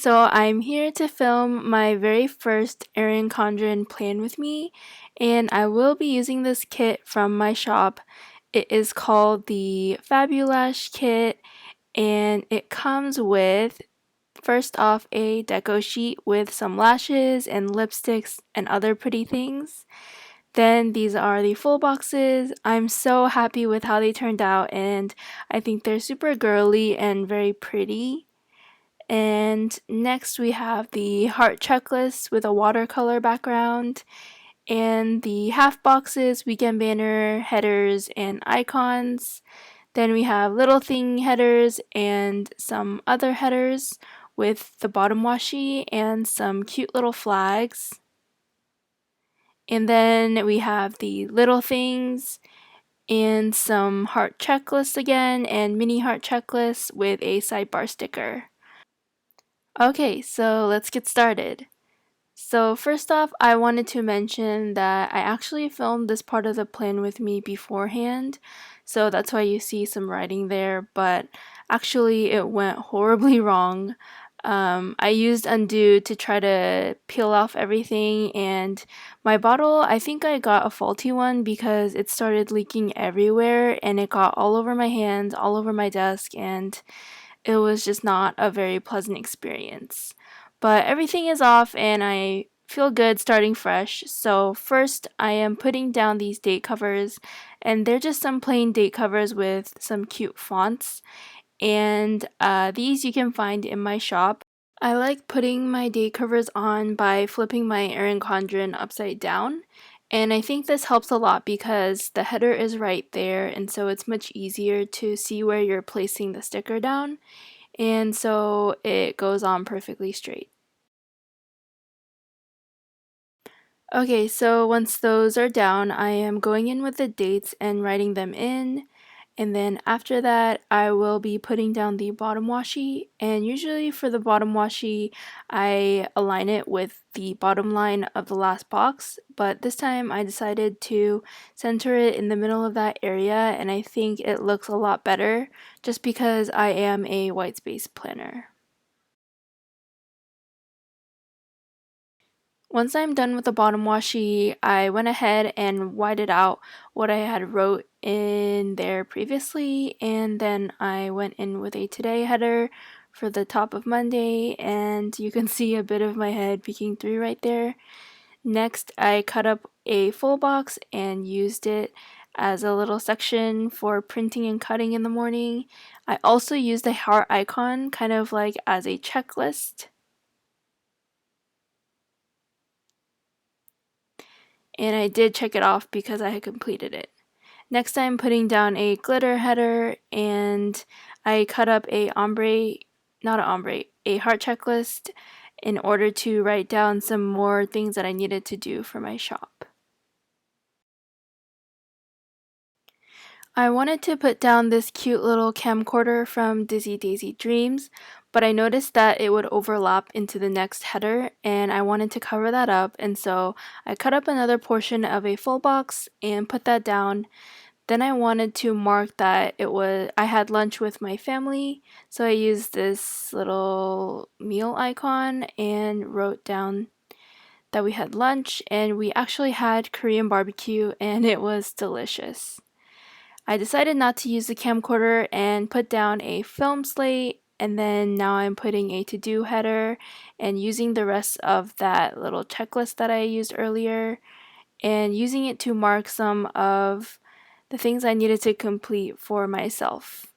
so I'm here to film my very first Erin Condren plan with me, and I will be using this kit from my shop. It is called the Fabulash kit, and it comes with, first off, a deco sheet with some lashes and lipsticks and other pretty things. Then these are the full boxes. I'm so happy with how they turned out, and I think they're super girly and very pretty. And next we have the heart checklist with a watercolor background, and the half boxes, weekend banner, headers, and icons. Then we have little thing headers and some other headers with the bottom washi and some cute little flags. And then we have the little things and some heart checklists again, and mini heart checklists with a sidebar sticker. Okay, so let's get started. So first off, I wanted to mention that I actually filmed this part of the plan with me beforehand, so that's why you see some writing there, but actually it went horribly wrong. I used undo to try to peel off everything, and my bottle, I think I got a faulty one because it started leaking everywhere and it got all over my hands, all over my desk, and it was just not a very pleasant experience. But everything is off and I feel good starting fresh. So first I am putting down these date covers, and they're just some plain date covers with some cute fonts, and these you can find in my shop. I like putting my date covers on by flipping my Erin Condren upside down, and I think this helps a lot because the header is right there, and so it's much easier to see where you're placing the sticker down, and so it goes on perfectly straight. Okay, so once those are down, I am going in with the dates and writing them in, and then after that I will be putting down the bottom washi, and usually for the bottom washi I align it with the bottom line of the last box, but this time I decided to center it in the middle of that area, and I think it looks a lot better just because I am a white space planner. Once I'm done with the bottom washi, I went ahead and whited out what I had wrote in there previously, and then I went in with a today header for the top of Monday, and you can see a bit of my head peeking through right there. Next, I cut up a full box and used it as a little section for printing and cutting in the morning. I also used a heart icon kind of like as a checklist. And I did check it off because I had completed it. Next I'm putting down a glitter header, and I cut up a heart checklist in order to write down some more things that I needed to do for my shop. I wanted to put down this cute little camcorder from DizzyDaisyDreams, but I noticed that it would overlap into the next header, and I wanted to cover that up, and so I cut up another portion of a full box and put that down. Then I wanted to mark that I had lunch with my family, so I used this little meal icon and wrote down that we had lunch, and we actually had Korean barbecue and it was delicious. I decided not to use the camcorder and put down a film slate, and then now I'm putting a to-do header and using the rest of that little checklist that I used earlier and using it to mark some of the things I needed to complete for myself.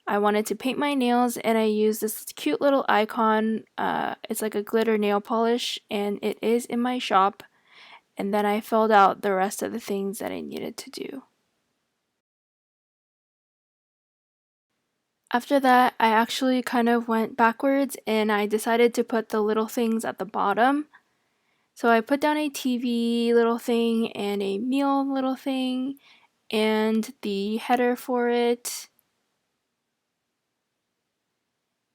I wanted to paint my nails, and I used this cute little icon. It's like a glitter nail polish, and it is in my shop. And then I filled out the rest of the things that I needed to do. After that, I actually kind of went backwards and I decided to put the little things at the bottom. So I put down a TV little thing and a meal little thing and the header for it.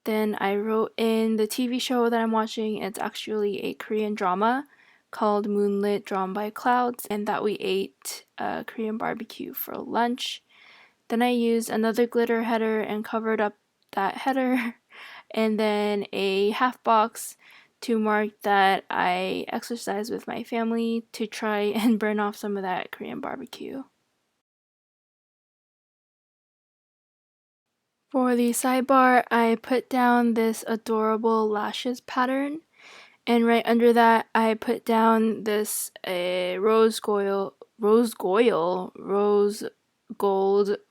Then I wrote in the TV show that I'm watching. It's actually a Korean drama called Moonlit Drawn by Clouds, and that we ate Korean barbecue for lunch. Then I used another glitter header and covered up that header. and then a half box to mark that I exercise with my family to try and burn off some of that Korean barbecue. For the sidebar, I put down this adorable lashes pattern, and right under that, I put down this rose gold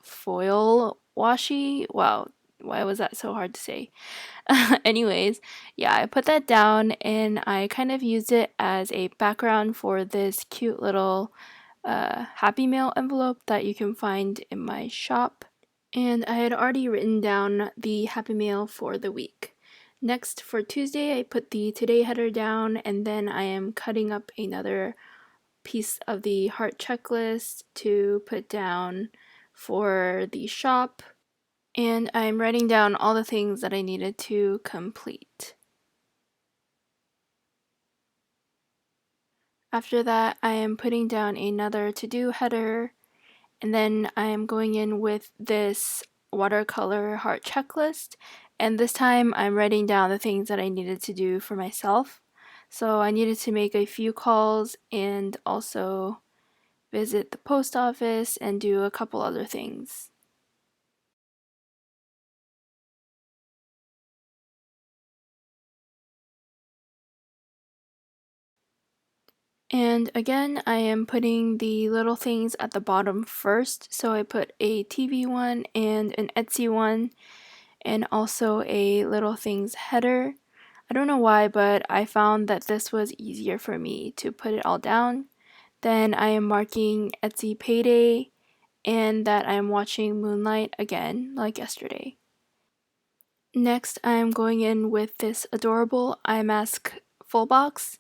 foil washi. Wow, why was that so hard to say? Anyways, yeah, I put that down and I kind of used it as a background for this cute little Happy Mail envelope that you can find in my shop. And I had already written down the Happy Mail for the week. Next, for Tuesday, I put the Today header down, and then I am cutting up another piece of the heart checklist to put down for the shop. And I'm writing down all the things that I needed to complete. After that, I am putting down another to-do header, and then I am going in with this watercolor heart checklist, and this time I'm writing down the things that I needed to do for myself. So I needed to make a few calls and also visit the post office and do a couple other things. And again, I am putting the little things at the bottom first. So I put a TV one and an Etsy one and also a little things header. I don't know why, but I found that this was easier for me to put it all down. Then I am marking Etsy payday and that I am watching Moonlight again, like yesterday. Next, I am going in with this adorable eye mask full box,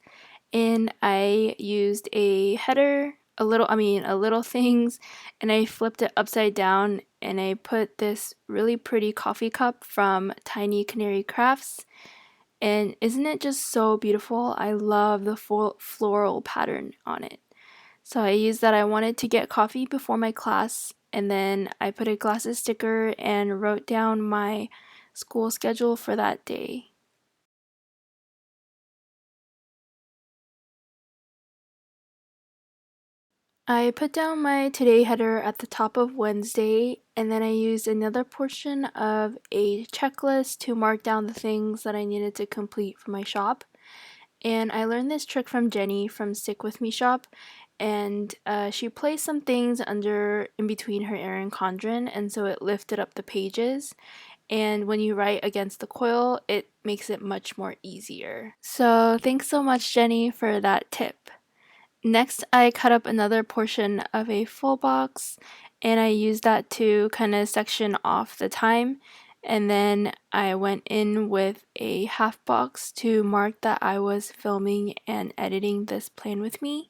and I used a header, a little things, and I flipped it upside down and I put this really pretty coffee cup from TinyCanaryCrafts. And isn't it just so beautiful? I love the floral pattern on it. So I used that I wanted to get coffee before my class, and then I put a glasses sticker and wrote down my school schedule for that day. I put down my today header at the top of Wednesday, and then I used another portion of a checklist to mark down the things that I needed to complete for my shop. And I learned this trick from Jenny from Stick With Me shop, and she placed some things in between her Erin Condren, and so it lifted up the pages. And when you write against the coil, it makes it much more easier. So thanks so much, Jenny, for that tip. Next, I cut up another portion of a full box and I used that to kind of section off the time. And then I went in with a half box to mark that I was filming and editing this plan with me.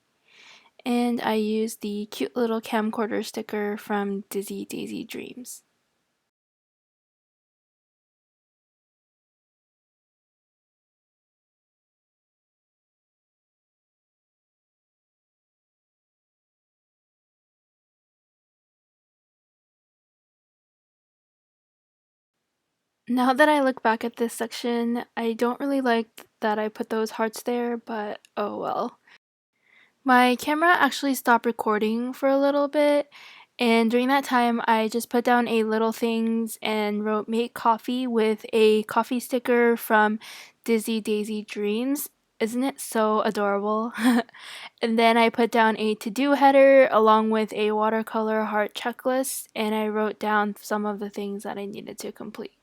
And I used the cute little camcorder sticker from DizzyDaisyDreams. Now that I look back at this section, I don't really like that I put those hearts there, but oh well. My camera actually stopped recording for a little bit, and during that time, I just put down a little things and wrote make coffee with a coffee sticker from DizzyDaisyDreams. Isn't it so adorable? And then I put down a to-do header along with a watercolor heart checklist, and I wrote down some of the things that I needed to complete.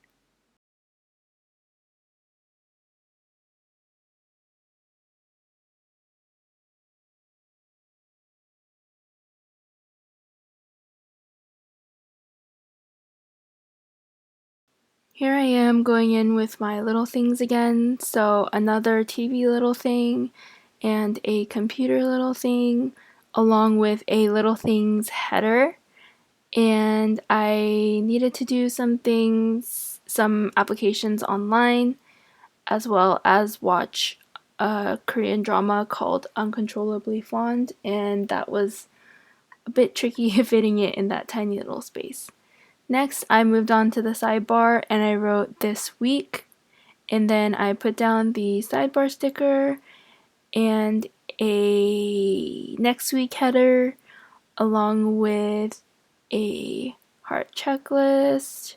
Here I am going in with my little things again. So another TV little thing and a computer little thing along with a little things header. And I needed to do some things, some applications online, as well as watch a Korean drama called Uncontrollably Fond, and that was a bit tricky fitting it in that tiny little space. Next, I moved on to the sidebar and I wrote this week, And then I put down the sidebar sticker and a next week header along with a heart checklist.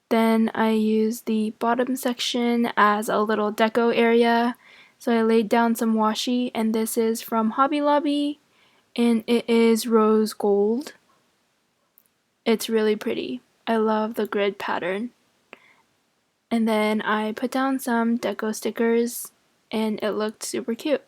Then I used the bottom section as a little deco area. So I laid down some washi, and this is from Hobby Lobby, and it is rose gold. It's really pretty. I love the grid pattern. And then I put down some deco stickers, and it looked super cute.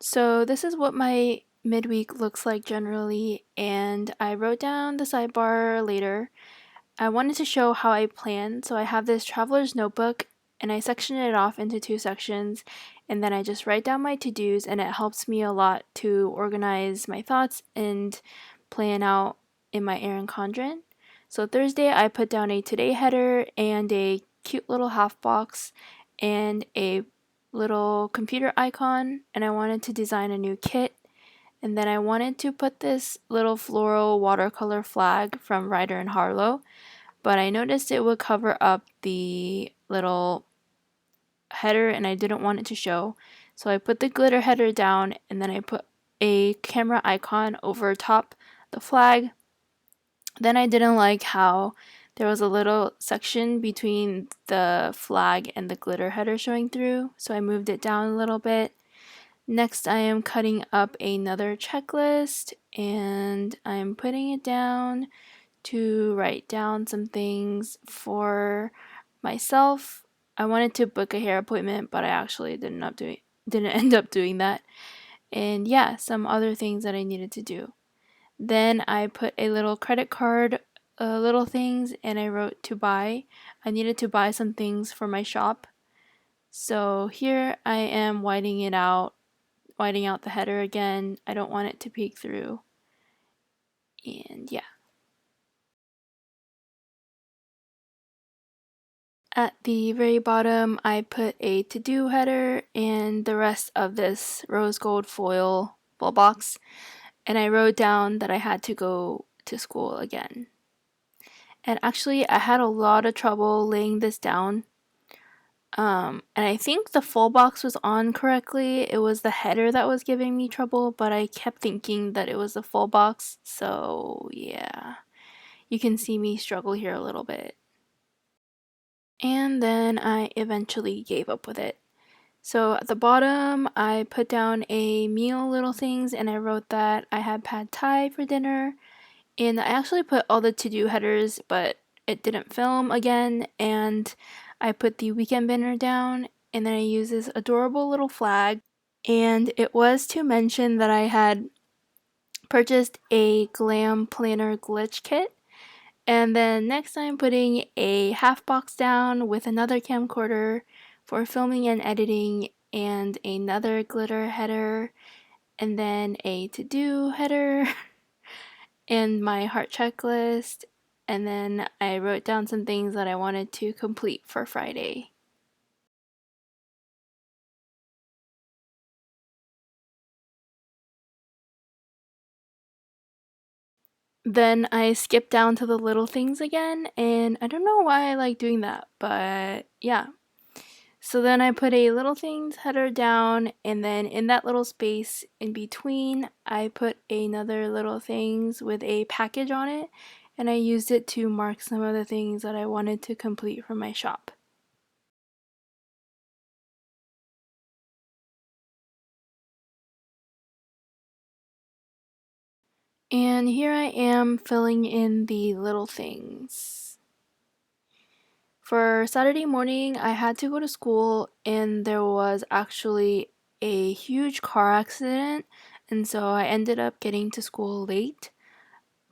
So this is what my midweek looks like generally, and I wrote down the sidebar later. I wanted to show how I plan, so I have this traveler's notebook and I section it off into two sections, and then I just write down my to-dos, and it helps me a lot to organize my thoughts and plan out in my Erin Condren. So Thursday I put down a today header and a cute little half box and a little computer icon, and I wanted to design a new kit. And then I wanted to put this little floral watercolor flag from Ryder and Harlow, but I noticed it would cover up the little header and I didn't want it to show. So I put the glitter header down and then I put a camera icon over top the flag. Then I didn't like how there was a little section between the flag and the glitter header showing through, so I moved it down a little bit. Next, I am cutting up another checklist and I'm putting it down to write down some things for myself. I wanted to book a hair appointment, but I actually didn't end up doing that. And yeah, some other things that I needed to do. Then I put a little credit card, little things, and I wrote to buy. I needed to buy some things for my shop. So here I am whiting out the header again. I don't want it to peek through. And yeah. At the very bottom, I put a to-do header and the rest of this rose gold foil full box. And I wrote down that I had to go to school again. And actually, I had a lot of trouble laying this down. And I think the full box was on correctly. It was the header that was giving me trouble, but I kept thinking that it was the full box. So yeah, you can see me struggle here a little bit. And then I eventually gave up with it. So at the bottom, I put down a meal little things and I wrote that I had pad thai for dinner. And I actually put all the to-do headers, but it didn't film again. And I put the weekend banner down and then I used this adorable little flag. And it was to mention that I had purchased a glam planner glitch kit. And then next I'm putting a half box down with another camcorder for filming and editing and another glitter header and then a to-do header and my heart checklist, and then I wrote down some things that I wanted to complete for Friday. Then I skipped down to the little things again, and I don't know why I like doing that, but yeah. So then I put a little things header down, and then in that little space in between, I put another little things with a package on it, and I used it to mark some of the things that I wanted to complete from my shop. And here I am filling in the little things. For Saturday morning, I had to go to school, and there was actually a huge car accident, and so I ended up getting to school late.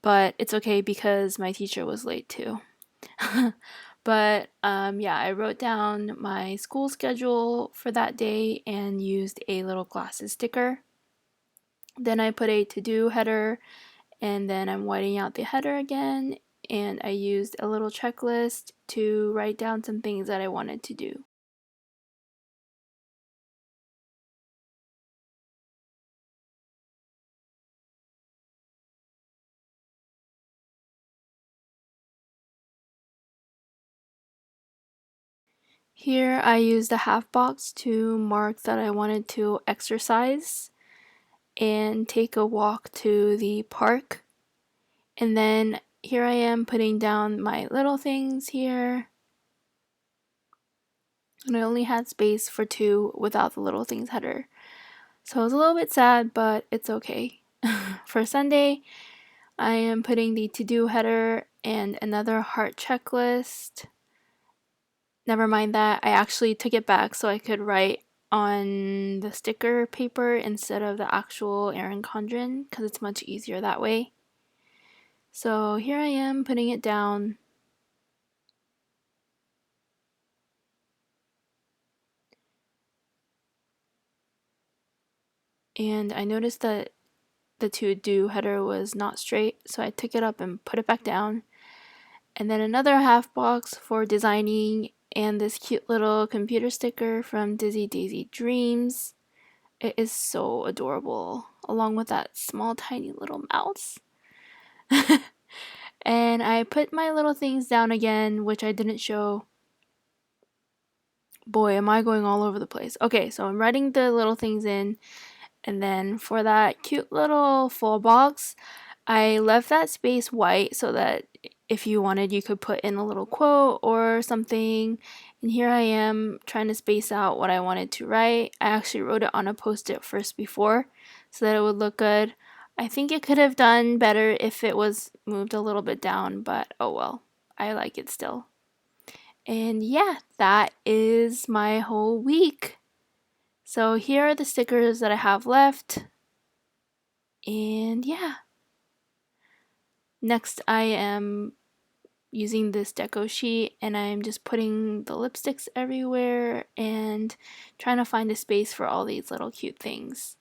But it's okay because my teacher was late too. But yeah, I wrote down my school schedule for that day and used a little glasses sticker. Then I put a to-do header And then I'm whiting out the header again, and I used a little checklist to write down some things that I wanted to do. Here I used a half box to mark that I wanted to exercise and take a walk to the park. And then here I am putting down my little things here. And I only had space for 2 without the little things header. So I was a little bit sad, but it's okay. For Sunday, I am putting the to-do header and another heart checklist. Never mind that, I actually took it back so I could write on the sticker paper instead of the actual Erin Condren because it's much easier that way. So here I am putting it down. And I noticed that the to-do header was not straight, so I took it up and put it back down. And then another half box for designing and this cute little computer sticker from DizzyDaisyDreams. It is so adorable, along with that small tiny little mouse. And I put my little things down again, which I didn't show. Boy, am I going all over the place. Okay, so I'm writing the little things in, and then for that cute little full box, I left that space white so that if you wanted, you could put in a little quote or something. And here I am trying to space out what I wanted to write. I actually wrote it on a post-it first before so that it would look good. I think it could have done better if it was moved a little bit down, but oh well, I like it still. And yeah, that is my whole week. So here are the stickers that I have left. And yeah. Next I am using this deco sheet and I'm just putting the lipsticks everywhere and trying to find a space for all these little cute things.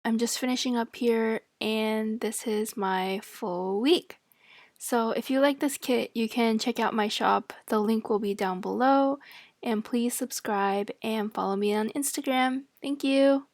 I'm just finishing up here and this is my full week. So if you like this kit, you can check out my shop. The link will be down below. And please subscribe and follow me on Instagram. Thank you.